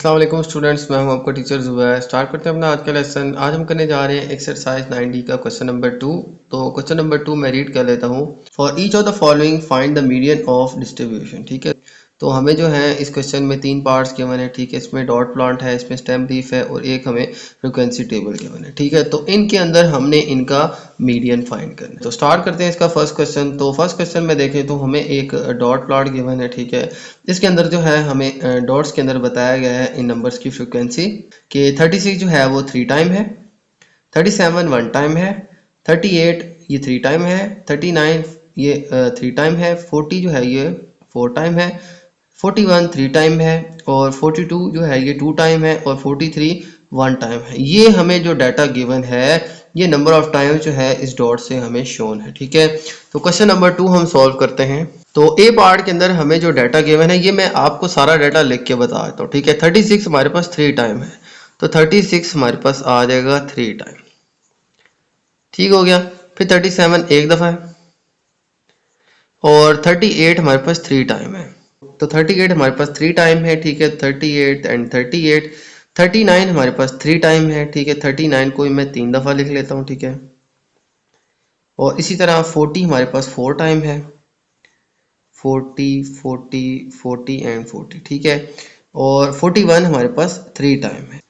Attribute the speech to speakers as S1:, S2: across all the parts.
S1: अस्सलाम वालेकुम स्टूडेंट्स, मैं हूं आपका टीचर ज़ुबैर। स्टार्ट करते हैं अपना आज का लेसन। आज हम करने जा रहे हैं एक्सरसाइज 9D का क्वेश्चन नंबर 2। तो क्वेश्चन नंबर 2 मैं रीड कर लेता हूं। For each of the following find the median of distribution. ठीक है, तो हमें जो है इस क्वेश्चन में 3 पार्ट्स गिवन है। ठीक है, इसमें डॉट प्लॉट है, इसमें स्टेम लीफ है और एक हमें फ्रीक्वेंसी टेबल गिवन है। ठीक है, तो इनके अंदर हमने इनका मीडियन फाइंड करना है। तो स्टार्ट करते हैं इसका फर्स्ट क्वेश्चन। तो फर्स्ट क्वेश्चन में देखें तो हमें एक डॉट प्लॉट गिवन है। ठीक है, इसके अंदर जो है हमें डॉट्स के अंदर बताया गया है इन नंबर्स की फ्रीक्वेंसी कि 36 जो है वो 3 टाइम है, 37 1 टाइम है, 38 ये 3 टाइम है, 39 ये 3 टाइम है, 40 जो है ये 4 टाइम है, 41 3 टाइम है और 42 जो है ये 2 टाइम है और 43 1 टाइम है। ये हमें जो डाटा गिवन है ये नंबर ऑफ टाइम जो है इस डॉट से हमें शोन है। ठीक है, तो क्वेश्चन नंबर 2 हम सॉल्व करते हैं। तो ए पार्ट के अंदर हमें जो डाटा गिवन है ये मैं आपको सारा डाटा लिख के बता देता हूँ। ठीक है, 36 हमारे पास 3 टाइम है, तो 36 हमारे पास आ जाएगा 3 टाइम। ठीक हो गया। फिर 37 एक दफ़ा है और 38 हमारे पास 3 टाइम है, तो 38 हमारे पास 3 टाइम है। ठीक है, 38 एंड 38। 39 हमारे पास 3 टाइम है। ठीक है, 39 को मैं 3 दफ़ा लिख लेता हूँ। ठीक है, और इसी तरह 40 हमारे पास 4 टाइम है, 40 40 40 एंड 40। ठीक है, और 41 हमारे पास 3 टाइम है,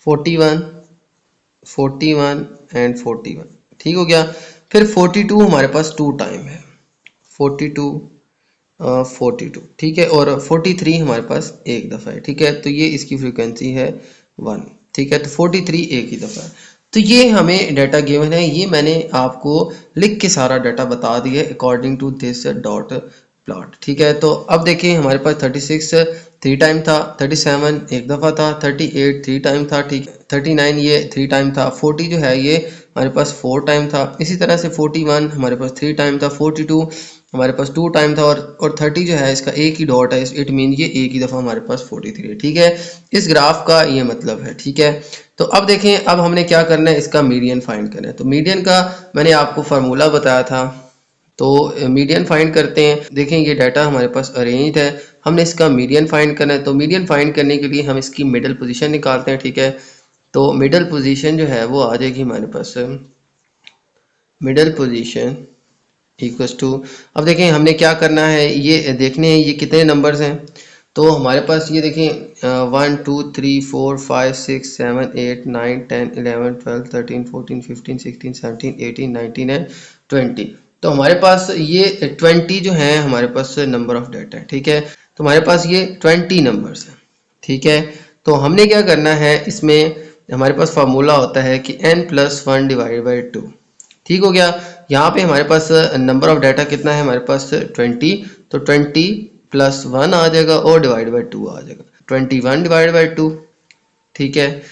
S1: 41 41 एंड 41। ठीक हो गया। फिर 42 हमारे पास 2 टाइम है, 42 42। ठीक है, और 43 हमारे पास एक दफ़ा है। ठीक है, तो ये इसकी फ्रीक्वेंसी है 1। ठीक है, तो 43 एक ही दफ़ा है। तो ये हमें डाटा गिवन है, ये मैंने आपको लिख के सारा डाटा बता दिया according to this dot plot. ठीक है, तो अब देखिए हमारे पास 36 3 टाइम था, 37 एक दफ़ा था, 38 3 टाइम था। ठीक है, 39 ये 3 टाइम था, 40 जो है ये हमारे पास 4 टाइम था। इसी तरह से 41 हमारे पास 3 टाइम था, 42 हमारे पास 2 टाइम था और 30 जो है इसका एक ही डॉट है, इट मीन ये एक ही दफ़ा हमारे पास 43 है। ठीक है, इस ग्राफ का ये मतलब है। ठीक है, तो अब देखें अब हमने क्या करना है, इसका मीडियन फाइंड करना है। तो मीडियन का मैंने आपको फार्मूला बताया था, तो मीडियन फाइंड करते हैं। देखें ये डाटा हमारे पास अरेंज्ड है, हमने इसका मीडियन फाइंड करना है। तो मीडियन फाइंड करने के लिए हम इसकी मिडल पोजीशन निकालते हैं। ठीक है, तो मिडल पोजीशन जो है वो आ जाएगी हमारे पास मिडल पोजीशन इक्वल्स टू, अब देखें हमने क्या करना है, ये देखने हैं ये कितने नंबर्स हैं। तो हमारे पास ये देखें 1 2 3 4 5 6 7 8 9 10 11 12 13 14 15 16 17 18 19 एंड 20। तो हमारे पास ये 20 जो है हमारे पास नंबर ऑफ डाटा है। ठीक है, तो हमारे पास ये 20 नंबर्स हैं। ठीक है, तो हमने क्या करना है, इसमें हमारे पास फार्मूला होता है कि n+1 डिवाइड बाई 2। ठीक हो गया। यहाँ पे हमारे पास नंबर ऑफ डाटा कितना है, हमारे पास 20, तो 20 + 1 आ जाएगा और डिवाइड बाई 2 आ जाएगा, 21 डिवाइड बाई 2। ठीक है,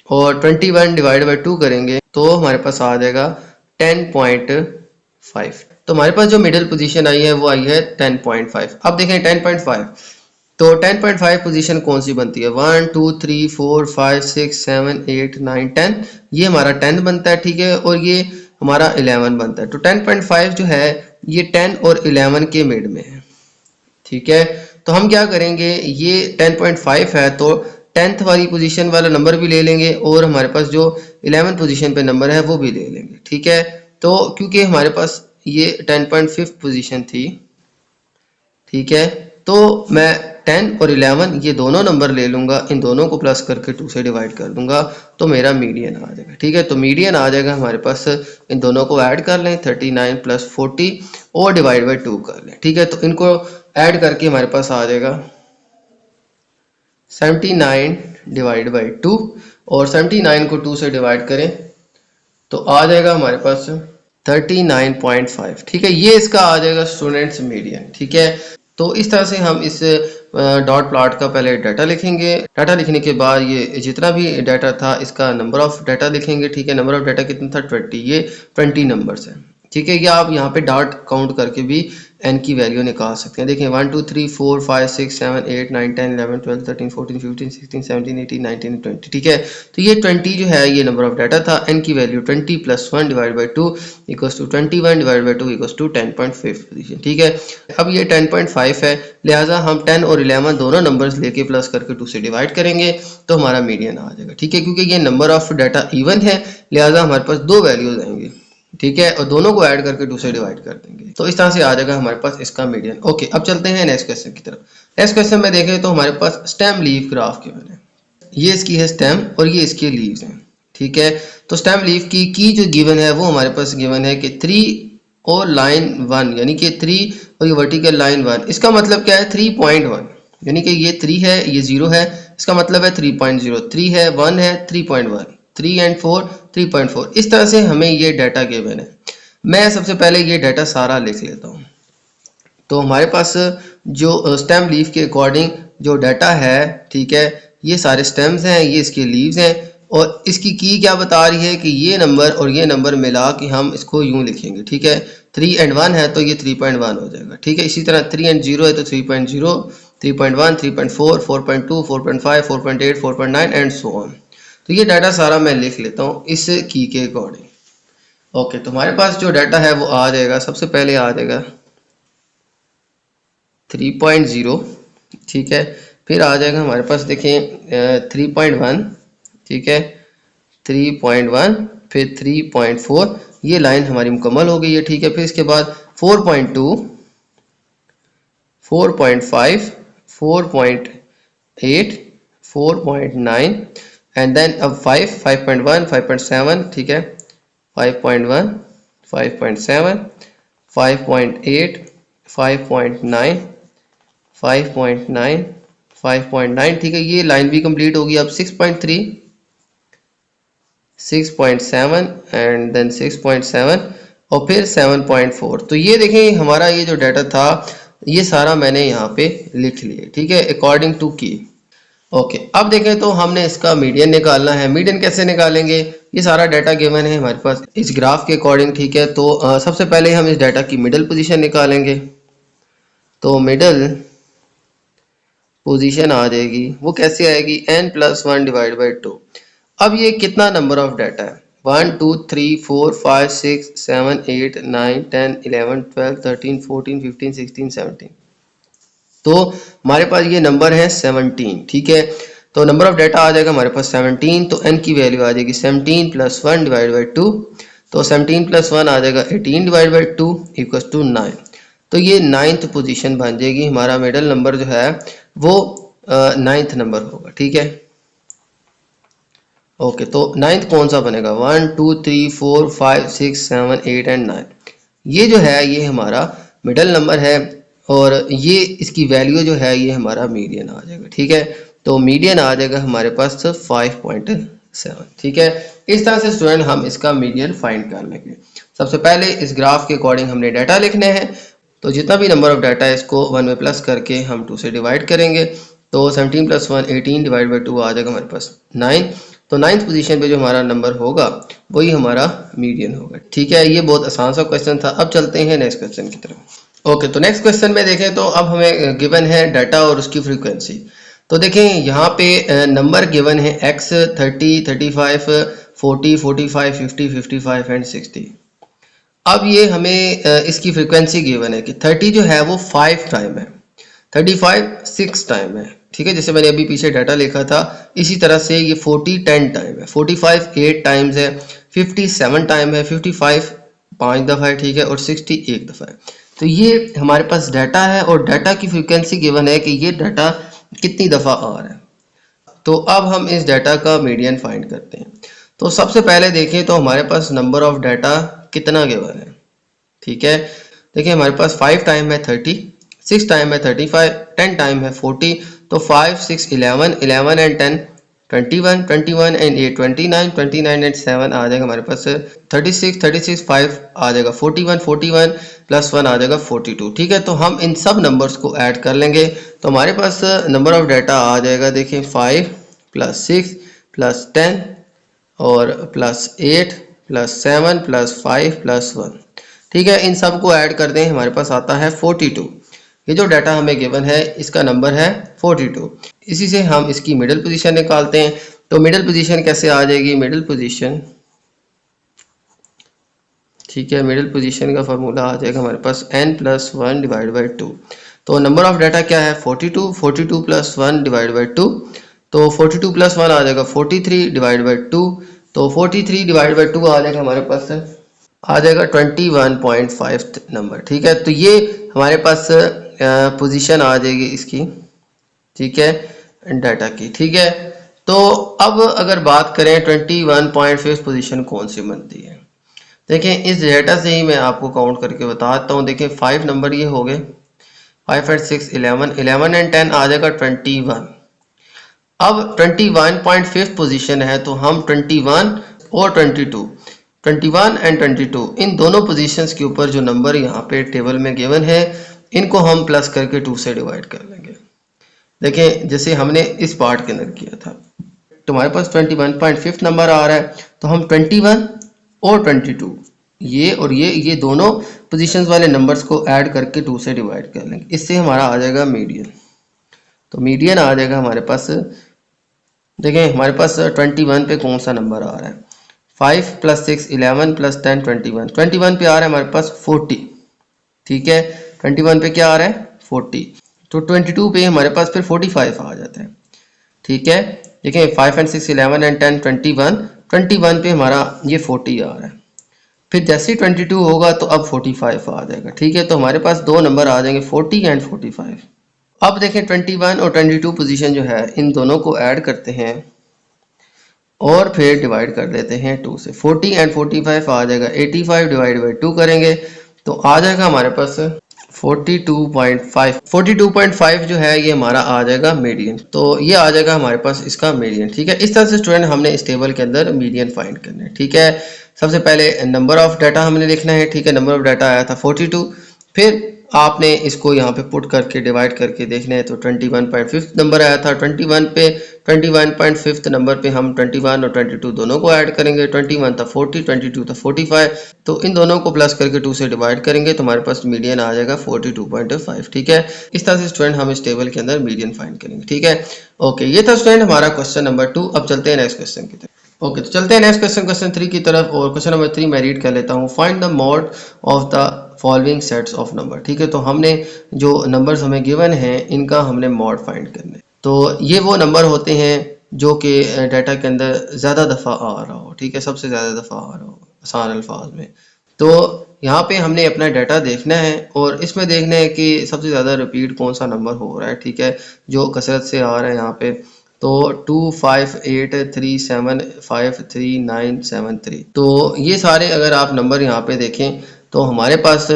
S1: और 21 डिवाइड बाई 2 करेंगे तो हमारे पास आ जाएगा 10.5। तो हमारे पास जो मिडिल पोजीशन आई है वो आई है 10.5। अब देखें 10.5, तो 10.5 पोजीशन कौन सी बनती है, 1 2 3 4 5 6 7 8 9 10, ये हमारा 10 बनता है। ठीक है, और ये हमारा 11 बनता है। तो 10.5 जो है ये 10 और 11 के मिड में है। ठीक है, तो हम क्या करेंगे, ये 10.5 है तो 10th वाली पोजीशन वाला नंबर भी ले लेंगे और हमारे पास जो 11 पोजीशन पे नंबर है वो भी ले लेंगे। ठीक है, तो क्योंकि हमारे पास ये 10.5 पोजीशन थी। ठीक है, तो मैं 10 और 11 ये दोनों नंबर ले लूँगा, इन दोनों को प्लस करके 2 से डिवाइड कर दूंगा तो मेरा मीडियन आ जाएगा। ठीक है, तो मीडियन आ जाएगा हमारे पास, इन दोनों को ऐड कर लें 39 + 40 और डिवाइड बाई 2 कर लें। ठीक है, तो इनको ऐड करके हमारे पास आ जाएगा 79 डिवाइड बाई 2 और 79 को 2 से डिवाइड करें तो आ जाएगा हमारे पास 39.5। ठीक है, ये इसका आ जाएगा स्टूडेंट्स मीडियन। ठीक है, तो इस तरह से हम इस डॉट प्लॉट का पहले डाटा लिखेंगे। डाटा लिखने के बाद ये जितना भी डाटा था इसका नंबर ऑफ डाटा लिखेंगे। ठीक है, नंबर ऑफ डाटा कितना था 20, ये 20 नंबर्स है। ठीक है, ये आप यहाँ पे डॉट काउंट करके भी एन की वैल्यू निकाल सकते हैं। देखें 1 2 3 4 5 6 7 8 9 10 11 12 13 14 15 16 17 18 19 20, ठीक है। तो ये 20 जो है ये नंबर ऑफ डाटा था। एन की value 20 + 1 divide by 2 equals to 21 divide by 2 equals to 10.5 position, ठीक है। अब ये 10.5 है, लिहाजा हम 10 और 11 दोनों नंबर्स लेके प्लस करके 2 से डिवाइड करेंगे तो हमारा मीडियन आ जाएगा, ठीक है। क्योंकि ये नंबर ऑफ डाटा इवन है, लिहाजा हमारे पास दो वैल्यूज आएंगी, ठीक है, और दोनों को ऐड करके 2 से डिवाइड कर देंगे तो इस तरह से आ जाएगा हमारे पास इसका मीडियन। ओके, अब चलते हैं नेक्स्ट क्वेश्चन की तरफ। नेक्स्ट क्वेश्चन में देखें तो हमारे पास स्टेम लीफ ग्राफ गिवन है। ये इसकी है स्टेम और ये इसके लीव्स हैं, ठीक है। तो स्टेम लीफ की जो गिवन है वो हमारे पास गिवन है कि 3 और लाइन 1, यानी कि 3 और ये वर्टिकल लाइन 1, इसका मतलब क्या है 3.1, यानी कि ये 3 है, ये 0 है, इसका मतलब है 3.0, 3 है, 1 है, 3.1, 3 एंड 4 3.4। इस तरह से हमें ये डाटा गिवन है। मैं सबसे पहले ये डाटा सारा लिख लेता हूँ। तो हमारे पास जो स्टेम लीफ के अकॉर्डिंग जो डाटा है, ठीक है, ये सारे स्टेम्स हैं, ये इसके लीव्स हैं, और इसकी की क्या बता रही है कि ये नंबर और ये नंबर मिला के हम इसको यूं लिखेंगे, ठीक है। 3 एंड 1 है तो ये 3.1 हो जाएगा, ठीक है। इसी तरह 3 एंड 0 है तो 3.0, 3.1, 3.4, 4.2, 4.5, 4.8, 4.9 एंड सो ऑन। तो ये डाटा सारा मैं लिख लेता हूँ इस की के अकॉर्डिंग। ओके, तो हमारे पास जो डाटा है वो आ जाएगा, सबसे पहले आ जाएगा 3.0, ठीक है। फिर आ जाएगा हमारे पास देखें 3.1, ठीक है, 3.1, फिर 3.4, ये लाइन हमारी मुकम्मल हो गई है, ठीक है। फिर इसके बाद 4.2, 4.5, 4.8, 4.9 एंड देन अब 5, 5.1, 5.7, ठीक है, 5.1, 5.7, 5.8, 5.9, 5.9, 5.9, ठीक है। ये लाइन भी कंप्लीट होगी। अब 6.3, 6.7 एंड देन 6.7 और फिर 7.4। तो ये देखें हमारा ये जो डाटा था ये सारा मैंने यहाँ पे लिख लिया, ठीक है, अकॉर्डिंग टू की। ओके, अब देखें तो हमने इसका मीडियन निकालना है। मीडियन कैसे निकालेंगे? ये सारा डाटा गिवन है हमारे पास इस ग्राफ के अकॉर्डिंग, ठीक है। तो सबसे पहले हम इस डाटा की मिडल पोजीशन निकालेंगे। तो मिडल पोजीशन आ जाएगी, वो कैसे आएगी? n+1 divide by 2। अब ये कितना नंबर ऑफ डाटा है? 1 2 3 4 5 6 7 8 9 10 11 12 13 14 15 16 17। तो हमारे पास ये नंबर है 17, ठीक है। तो नंबर ऑफ डाटा आ जाएगा हमारे पास 17। तो n की वैल्यू आ जाएगी 17 + 1 डिवाइड बाई 2। तो 17 + 1 आ जाएगा 18 डिवाइड बाई 2 इक्वल्स टू 9। तो ये 9th पोजीशन बन जाएगी। हमारा मिडल नंबर जो है वो 9th नंबर होगा, ठीक है। ओके, तो 9th कौन सा बनेगा? 1 2 3 4 5 6 7 8 एंड 9। ये जो है ये हमारा मिडल नंबर है और ये इसकी वैल्यू जो है ये हमारा मीडियन आ जाएगा, ठीक है। तो मीडियन आ जाएगा हमारे पास 5.7, ठीक है। इस तरह से स्टूडेंट हम इसका मीडियन फाइंड कर लेंगे। सबसे पहले इस ग्राफ के अकॉर्डिंग हमने डाटा लिखने हैं। तो जितना भी नंबर ऑफ डाटा है इसको 1 में प्लस करके हम 2 से डिवाइड करेंगे। तो 17 + 1 18 डिवाइड बाई 2 आ जाएगा हमारे पास 9। तो 9th पोजीशन पे जो हमारा नंबर होगा वही हमारा मीडियन होगा, ठीक है। ये बहुत आसान सा क्वेश्चन था। अब चलते हैं नेक्स्ट क्वेश्चन की तरफ। ओके, तो नेक्स्ट क्वेश्चन में देखें तो अब हमें गिवन है डाटा और उसकी फ्रीक्वेंसी। तो देखें यहाँ पे नंबर गिवन है x 30 35 40 45 50 55 एंड 60। अब ये हमें इसकी फ्रीक्वेंसी गिवन है कि 30 जो है वो 5 टाइम है, 35 6 टाइम है, ठीक है। जैसे मैंने अभी पीछे डाटा लिखा था इसी तरह से ये 40 10 टाइम है, 45 8 टाइम्स है, 50 7 टाइम है, 55 5 दफ़ा है, ठीक है, और 60 1 दफ़ा है। तो ये हमारे पास डाटा है और डाटा की फ्रीक्वेंसी गिवन है कि ये डाटा कितनी दफ़ा आ रहा है। तो अब हम इस डाटा का मीडियन फाइंड करते हैं। तो सबसे पहले देखें तो हमारे पास नंबर ऑफ डाटा कितना गिवन है, ठीक है। देखिए हमारे पास 5 टाइम है 30, 6 टाइम है 35, 10 टाइम है 40। तो 5 6 11 11 एंड 10 21 21 एंड 8 29 29 एंड 7 आ जाएगा हमारे पास 36 36 5 आ जाएगा 41 41 + 1 आ जाएगा 42, ठीक है। तो हम इन सब नंबर्स को ऐड कर लेंगे तो हमारे पास नंबर ऑफ डाटा आ जाएगा। देखिए 5 + 6 + 10 और +8 + 7 + 5 + 1, ठीक है। इन सब को ऐड कर दें, हमारे पास आता है 42। ये जो डाटा हमें गिवन है इसका नंबर है 42। इसी से हम इसकी मिडिल पोजीशन निकालते हैं। तो मिडिल पोजीशन कैसे आ जाएगी? मिडिल पोजीशन, ठीक है, मिडिल पोजीशन का फार्मूला आ जाएगा हमारे पास n+1 डिवाइड बाई 2। तो नंबर ऑफ डाटा क्या है? 42, 42 प्लस 1 डिवाइड बाई 2। तो 42 प्लस 1 आ जाएगा 43 डिवाइड बाई 2। तो 43 डिवाइड बाई 2 आ जाएगा हमारे पास, आ जाएगा 21.5 नंबर। ठीक है, तो ये हमारे पास पोजीशन आ जाएगी इसकी, ठीक है, डाटा की। ठीक है, तो अब अगर बात करें 21.5 पोजीशन कौन सी बनती है, देखें इस डाटा से ही मैं आपको काउंट करके बताता हूँ। देखें 5 नंबर ये हो गए, 5 और 6 11, 11 और 10 आ जाएगा 21। अब 21.5 पोजीशन है तो हम 21 और 22, 21 एंड 22 इन दोनों पोजीशंस के ऊपर जो नंबर यहाँ पे टेबल में गिवन है इनको हम प्लस करके 2 से डिवाइड कर लेंगे। देखें जैसे हमने इस पार्ट के अंदर किया था, तो हमारे पास 21.5 नंबर आ रहा है, तो हम 21 और 22 ये और ये दोनों पोजीशंस वाले नंबर्स को ऐड करके 2 से डिवाइड कर लेंगे। इससे हमारा आ जाएगा मीडियन। तो मीडियन आ जाएगा हमारे पास, देखें हमारे पास 21 पे कौन सा नंबर आ रहा है? 5 प्लस 6 11 प्लस 10 21। 21 पे आ रहा है हमारे पास 40। ठीक है, 21 पे क्या आ रहा है? 40। तो 22 पे हमारे पास फिर 45 आ जाता है। ठीक है, देखिए 5 एंड 6 11 एंड 10 21, 21 पे हमारा ये 40 आ रहा है। फिर जैसे ही 22 होगा तो अब 45 आ जाएगा। ठीक है, तो हमारे पास दो नंबर आ जाएंगे 40 एंड 45। अब देखें 21 और 22 पोजीशन जो है इन दोनों को ऐड करते हैं और फिर डिवाइड कर देते हैं 2 से। 40 एंड 45 आ जाएगा, 85 डिवाइड बाई 2 करेंगे तो आ जाएगा हमारे पास 42.5। 42.5 जो है ये हमारा आ जाएगा मीडियन। तो ये आ जाएगा हमारे पास इसका मीडियन। ठीक है, इस तरह से स्टूडेंट हमने इस टेबल के अंदर मीडियन फाइंड करना है। ठीक है, सबसे पहले नंबर ऑफ डाटा हमने लिखना है। ठीक है, नंबर ऑफ डाटा आया था 42, फिर आपने इसको यहाँ पे पुट करके डिवाइड करके देखना है तो 21.5 नंबर आया था। 21 पे 21.5 नंबर पे हम 21 और 22 दोनों को ऐड करेंगे। 21 था 40, 22 था 45, तो इन दोनों को प्लस करके 2 से डिवाइड करेंगे तो हमारे पास मीडियन आ जाएगा 42.5। ठीक है, इस तरह से स्टूडेंट हम इस टेबल के अंदर मीडियन फाइंड करेंगे। ठीक है, ओके, ये था स्टूडेंट हमारा क्वेश्चन नंबर 2। अब चलते हैं नेक्स्ट क्वेश्चन की तरफ। ओके, तो चलते हैं नेक्स्ट क्वेश्चन, क्वेश्चन 3 की तरफ। और क्वेश्चन नंबर 3 मैं रीड कर लेता हूँ। Find the mod of the following sets of number. ठीक है, तो हमने जो नंबर्स हमें गिवन हैं इनका हमने मॉड फाइंड करना है। तो ये वो नंबर होते हैं जो कि डाटा के अंदर ज़्यादा दफ़ा आ रहा हो। ठीक है, सबसे ज़्यादा दफ़ा आ रहा हो आसान अल्फाज में। तो यहाँ पे हमने अपना डाटा देखना है और इसमें देखना है कि सबसे ज़्यादा रिपीट कौन सा नंबर हो रहा है। ठीक है, जो कसरत से आ रहा है यहाँ पे, तो 2 5 8 3 7 5 3 9 7 3। तो ये सारे अगर आप नंबर यहाँ पे देखें तो हमारे पास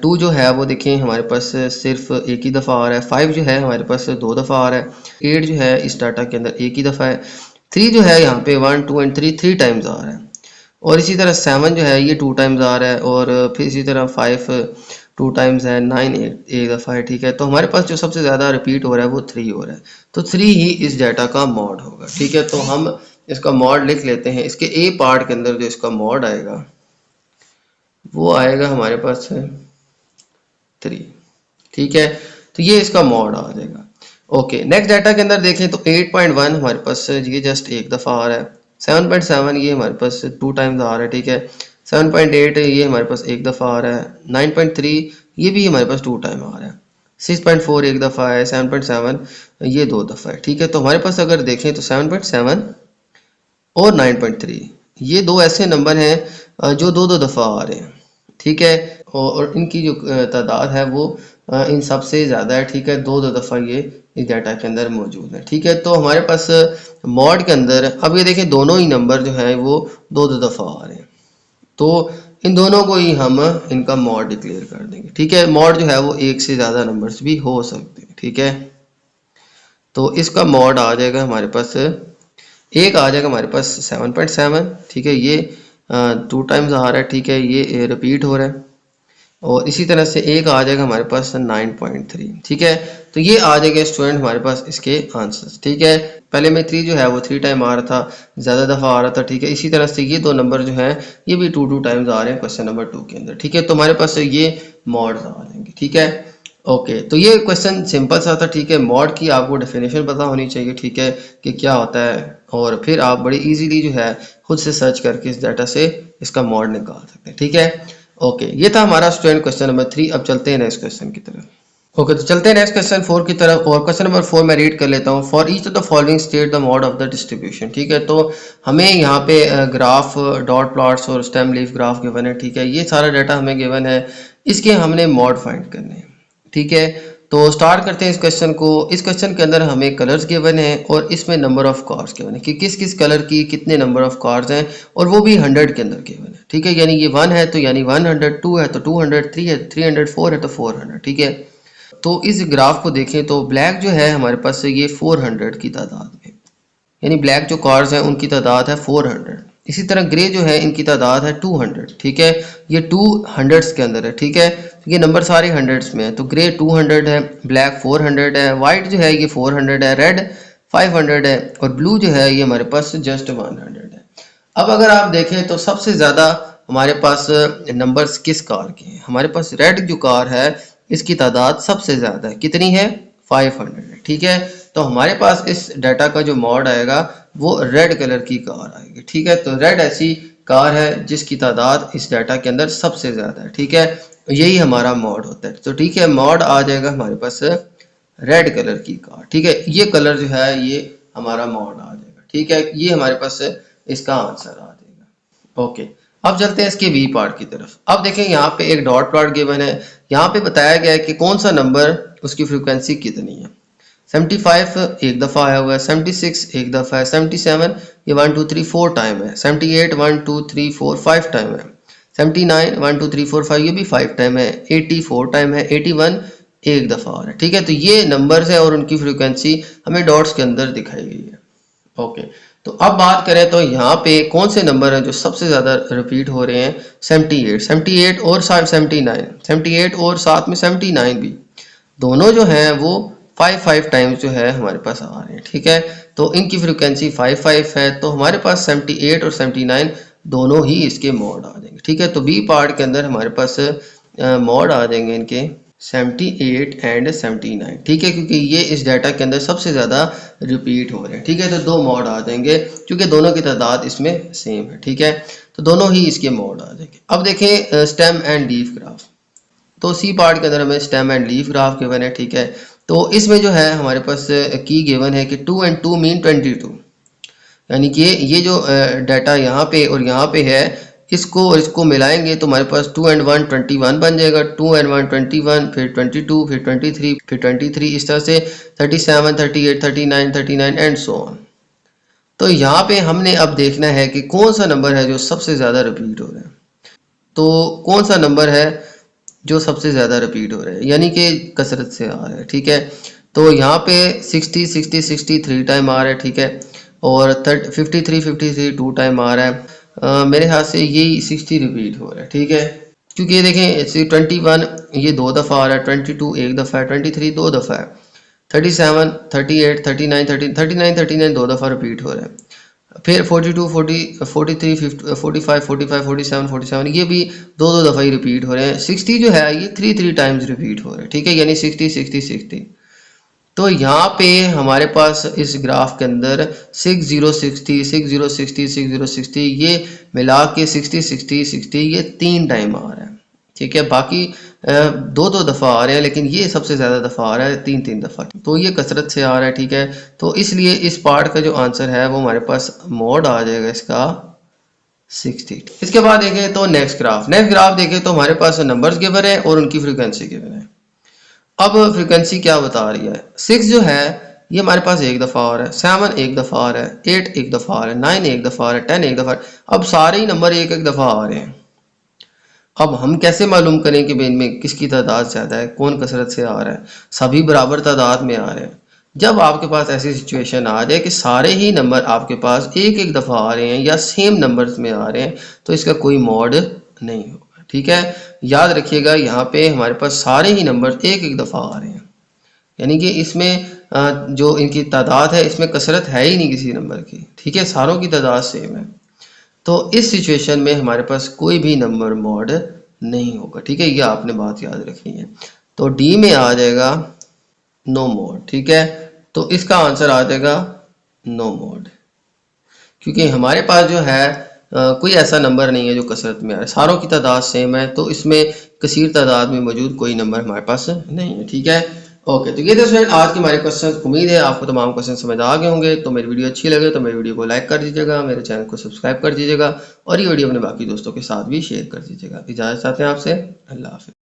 S1: 2 जो है वो देखें हमारे पास सिर्फ एक ही दफ़ा आ रहा है। 5 जो है हमारे पास 2 दफ़ा आ रहा है। 8 जो है इस डाटा के अंदर एक ही दफ़ा है। 3 जो है यहाँ पे 1 2 एंड 3 टाइम्स आ रहा है। और इसी तरह 7 जो है ये 2 टाइम्स आ रहा है। और फिर इसी तरह 5 2 टाइम्स है। 9 एक दफ़ा है। ठीक है, तो हमारे पास जो सबसे ज़्यादा रिपीट हो रहा है वो 3 हो रहा है। तो 3 ही इस डाटा का मॉड होगा। ठीक है, तो हम इसका मॉड लिख लेते हैं। इसके ए पार्ट के अंदर जो इसका मॉड आएगा वो आएगा हमारे पास 3। ठीक है, तो ये इसका मॉड आ जाएगा। ओके, नेक्स्ट डाटा के अंदर देखें तो 8.1 हमारे पास ये जस्ट एक दफ़ा आ रहा है। 7.7 ये हमारे पास 2 टाइम्स आ रहा है। ठीक है, 7.8 ये हमारे पास एक दफ़ा आ रहा है। 9.3 ये भी हमारे पास 2 टाइम आ रहा है। 6.4 एक दफ़ा है। 7.7 ये 2 दफ़ा है। ठीक है, तो हमारे पास अगर देखें तो 7.7 और 9.3 ये दो ऐसे नंबर हैं जो 2 दफ़ा आ रहे हैं। ठीक है, और इनकी जो तादाद है वो इन सबसे ज़्यादा है। ठीक है, 2 दफ़ा ये इस डाटा के अंदर मौजूद है। ठीक है, तो हमारे पास मॉड के अंदर अब ये देखें दोनों ही नंबर जो है वो 2 दफ़ा आ रहे हैं। तो इन दोनों को ही हम इनका मॉड डिक्लेयर कर देंगे। ठीक है, मॉड जो है वो एक से ज़्यादा नंबर्स भी हो सकते हैं। ठीक है, तो इसका मॉड आ जाएगा हमारे पास, एक आ जाएगा हमारे पास 7.7। ठीक है, ये 2 टाइम्स आ रहा है। ठीक है, ये रिपीट हो रहा है। और इसी तरह से एक आ जाएगा हमारे पास 9.3। ठीक है, तो ये आ जाएगा स्टूडेंट हमारे पास इसके आंसर्स। ठीक है, पहले में 3 जो है वो 3 टाइम आ रहा था, ज़्यादा दफ़ा आ रहा था, ठीक है। इसी तरह से ये 2 नंबर जो हैं ये भी 2 टाइम्स आ रहे हैं क्वेश्चन नंबर 2 के अंदर, ठीक है। तो हमारे पास ये मॉड्स आ जाएंगे, ठीक है। ओके, तो ये क्वेश्चन सिंपल सा था, ठीक है। मॉड की आपको डेफिनेशन पता होनी चाहिए, ठीक है, कि क्या होता है, और फिर आप बड़ी इजीली जो है खुद से सर्च करके इस डाटा से इसका मॉड निकाल सकते हैं, ठीक है। ओके, ये था हमारा स्टूडेंट क्वेश्चन नंबर 3। अब चलते हैं नेक्स्ट क्वेश्चन की तरफ। ओके, तो चलते हैं नेक्स्ट क्वेश्चन 4 की तरफ, और क्वेश्चन नंबर 4 मैं रीड कर लेता हूँ। For each of the following state the mod of the distribution, ठीक है। तो हमें यहाँ पे ग्राफ, डॉट प्लॉट्स और स्टेम लीफ ग्राफ गिवन है, ठीक है। ये सारा डाटा हमें गिवन है, इसके हमने मॉड फाइंड करने हैं, ठीक है। तो स्टार्ट करते हैं इस क्वेश्चन को। इस क्वेश्चन के अंदर हमें कलर्स गिवन है और इसमें नंबर ऑफ कार्ड्स गिवन है कि किस किस कलर की कितने नंबर ऑफ कार्ड्स हैं, और वो भी 100 के अंदर गिवन है, ठीक है। यानी ये 1 है तो यानी 100, 2 है तो 200, 3 है 300, 4 है तो 400, ठीक है। तो इस ग्राफ को देखें तो ब्लैक जो है हमारे पास ये 400 की तादाद में, यानी ब्लैक जो कार्ड्स हैं उनकी तादाद है 400। इसी तरह ग्रे जो है इनकी तादाद है 200, ठीक है। ये 200s के अंदर है, ठीक है। ये नंबर सारे हंड्रेड्स में है, तो ग्रे 200 है, ब्लैक 400 है, वाइट जो है ये 400 है, रेड 500 है, और ब्लू जो है ये हमारे पास जस्ट 100 है। अब अगर आप देखें तो सबसे ज़्यादा हमारे पास नंबर्स किस कार के हैं, हमारे पास रेड जो कार है इसकी तादाद सबसे ज़्यादा है, कितनी है, 500 है, ठीक है। तो हमारे पास इस डाटा का जो मॉड आएगा वो रेड कलर की कार आएगी, ठीक है। तो रेड ऐसी कार है जिसकी तादाद इस डाटा के अंदर सबसे ज़्यादा है, ठीक है। यही हमारा मॉड होता है, तो ठीक है, मॉड आ जाएगा हमारे पास रेड कलर की कार, ठीक है। ये कलर जो है ये हमारा मॉड आ जाएगा, ठीक है। ये हमारे पास इसका आंसर आ जाएगा। ओके, अब चलते हैं इसके वी पार्ट की तरफ। अब देखें यहाँ पे एक डॉट प्लॉट गिवन है, यहाँ पे बताया गया है कि कौन सा नंबर उसकी फ्रीक्वेंसी कितनी है। 75 एक दफ़ा आया हुआ है, 76 एक दफ़ा है, 77 ये 1 2 3 4 टाइम है, 78 1 2 3 4 5 टाइम है, 79 1 2 3 4 5 ये भी 5 टाइम है, 80 4 टाइम है, 81 एक दफ़ा आ रहा है, ठीक है। तो ये नंबर्स है और उनकी फ्रीक्वेंसी हमें डॉट्स के अंदर दिखाई गई है। ओके, तो अब बात करें तो यहाँ पे कौन से नंबर हैं जो सबसे ज़्यादा रिपीट हो रहे हैं। 78 और 79, 78 और साथ में 79 भी, दोनों जो हैं वो 5 टाइम्स जो है हमारे पास आ रहे हैं, ठीक है। तो इनकी फ्रिक्वेंसी 5 है, तो हमारे पास 78 और 79 दोनों ही इसके मॉड आ जाएंगे, ठीक है। तो बी पार्ट के अंदर हमारे पास मॉड आ जाएंगे इनके 78 एंड 79, ठीक है, क्योंकि ये इस डाटा के अंदर सबसे ज़्यादा रिपीट हो रहे हैं, ठीक है। तो 2 मॉड आ जाएंगे क्योंकि दोनों की तादाद इसमें सेम है, ठीक है। तो दोनों ही इसके मॉड आ जाएंगे। अब देखें स्टेम एंड लीफ ग्राफ। तो सी पार्ट के अंदर हमें stem and leaf graph given है, ठीक है। तो इसमें जो है हमारे पास की गिवन है कि 2 and 2 मीन 22, यानी कि ये जो डाटा यहाँ पे और यहाँ पे है इसको और इसको मिलाएंगे तो हमारे पास 2 and 1 21 बन जाएगा, 2 and 1 21, फिर 22, फिर 23, फिर 23, इस तरह से 37 38 39 39 एंड सो ऑन। तो यहाँ पे हमने अब देखना है कि कौन सा नंबर है जो सबसे ज़्यादा रिपीट हो रहा है। तो कौन सा नंबर है जो सबसे ज़्यादा रिपीट हो रहा है, यानी कि कसरत से आ रहा है, ठीक है। तो यहाँ पे 60 60 63 टाइम आ रहा है, ठीक है, और 53 53 2 टाइम आ रहा है। मेरे ख्याल से यही 60 रिपीट हो रहा है, ठीक है, क्योंकि ये देखें 21 ये 2 दफ़ा आ रहा है, 22 एक दफ़ा है, 23 2 दफ़ा है, 37 38 39 39 2 दफ़ा रिपीट हो रहा है, फिर 42 40 43 45 45 47 47 ये भी 2 दफ़ा ही रिपीट हो रहे हैं। 60 जो है ये 3 टाइम्स रिपीट हो रहे हैं, ठीक है, यानी 60 60 60। तो यहाँ पे हमारे पास इस ग्राफ के अंदर 60 60 60 60 60 60 ये मिला के 60 60 60 ये 3 टाइम आ रहा है, ठीक है। बाकी 2 दफ़ा आ रहे हैं, लेकिन ये सबसे ज़्यादा दफ़ा आ रहा है 3 दफ़ा, तो ये कसरत से आ रहा है, ठीक है। तो इसलिए इस पार्ट का जो आंसर है वो हमारे पास मॉड आ जाएगा इसका 60। इसके बाद देखें तो नेक्स्ट ग्राफ देखें तो हमारे पास नंबर्स गिवन है और उनकी फ्रीक्वेंसी गिवन है। अब फ्रीक्वेंसी क्या बता रही है, 6 जो है ये हमारे पास एक दफ़ा आ रहा है, 7 एक दफ़ा आ रहा है, 8 एक दफ़ा आ रहा है, 9 एक दफ़ा आ रहा है, 10 एक दफ़ा। अब सारे ही नंबर एक एक दफ़ा आ रहे हैं। अब हम कैसे मालूम करें कि इनमें किसकी तादाद ज़्यादा है, कौन कसरत से आ रहा है। सभी बराबर तादाद में आ रहे हैं। जब आपके पास ऐसी सिचुएशन आ जाए कि सारे ही नंबर आपके पास एक एक दफ़ा आ रहे हैं या सेम नंबर्स में आ रहे हैं, तो इसका कोई मॉड नहीं होगा, ठीक है। याद रखिएगा यहाँ पे हमारे पास सारे ही नंबर एक एक दफ़ा आ रहे हैं, यानी कि इसमें जो इनकी तादाद है इसमें कसरत है ही नहीं किसी नंबर की, ठीक है, सारों की तादाद सेम है। तो इस सिचुएशन में हमारे पास कोई भी नंबर मॉड नहीं होगा, ठीक है, ये आपने बात याद रखनी है। तो डी में आ जाएगा नो मॉड, ठीक है, तो इसका आंसर आ जाएगा नो मॉड, क्योंकि हमारे पास जो है कोई ऐसा नंबर नहीं है जो कसरत में आ रहा है, सारों की तादाद सेम है, तो इसमें कसीर तादाद में मौजूद कोई नंबर हमारे पास नहीं है, ठीक है। ओके, तो ये थे फ्रेंड आज के हमारे क्वेश्चन। उम्मीद है आपको तमाम क्वेश्चन समझ आ गए होंगे। तो मेरी वीडियो अच्छी लगे तो मेरी वीडियो को लाइक कर दीजिएगा, मेरे चैनल को सब्सक्राइब कर दीजिएगा और ये वीडियो अपने बाकी दोस्तों के साथ भी शेयर कर दीजिएगा। इजाज़त चाहते हैं आपसे, अल्लाह हाफिज़।